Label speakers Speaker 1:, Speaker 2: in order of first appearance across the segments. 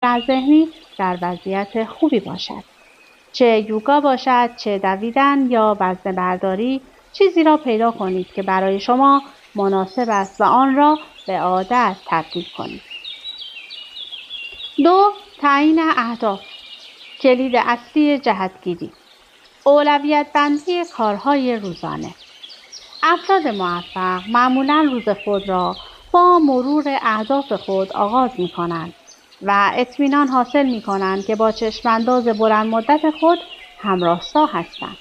Speaker 1: ذهنی در وضعیت خوبی باشد. چه یوگا باشد، چه دویدن یا وزنه‌برداری، چیزی را پیدا کنید که برای شما مناسب است و آن را به عادت تبدیل کنید. 2. تعیین اهداف. کلید اصلی جهتگیری. اولویت بندی کارهای روزانه. افراد موفق معمولاً روز خود را با مرور اهداف خود آغاز می کنند و اطمینان حاصل می کنند که با چشمانداز بلند مدت خود همراه‌سا هستند.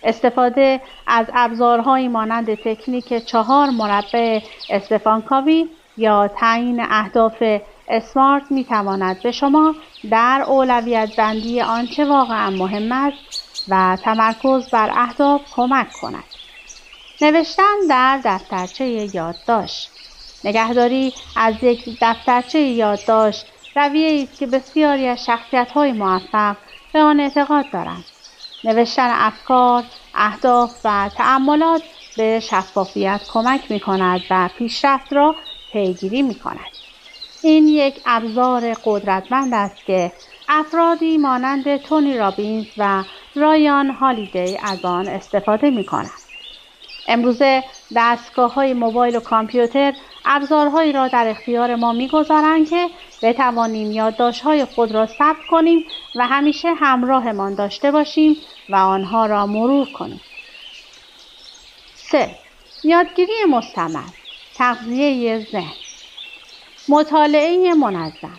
Speaker 1: استفاده از ابزارهایی مانند تکنیک 4 مربع استفان کاوی یا تعیین اهداف اسمارت می تواند به شما در اولویت بندی آنچه واقعا مهم است و تمرکز بر اهداف کمک کند. نوشتن در دفترچه یادداشت. نگهداری از یک دفترچه یادداشت رویه‌ای است که بسیاری از شخصیت‌های موفق به آن اعتقاد دارند. نوشتن افکار، اهداف و تأملات به شفافیت کمک می‌کند و پیشرفت را پیگیری می‌کند. این یک ابزار قدرتمند است که افرادی مانند تونی رابینز و رایان هالیدی از آن استفاده می‌کنند. امروزه دستگاه‌های موبایل و کامپیوتر ابزارهایی را در اختیار ما می‌گذارند که بتوانیم یادداشت‌های خود را ثبت کنیم و همیشه همراهمان داشته باشیم و آنها را مرور کنیم. 3. یادگیری مستمر. تغذیه ذهن. مطالعه منظم.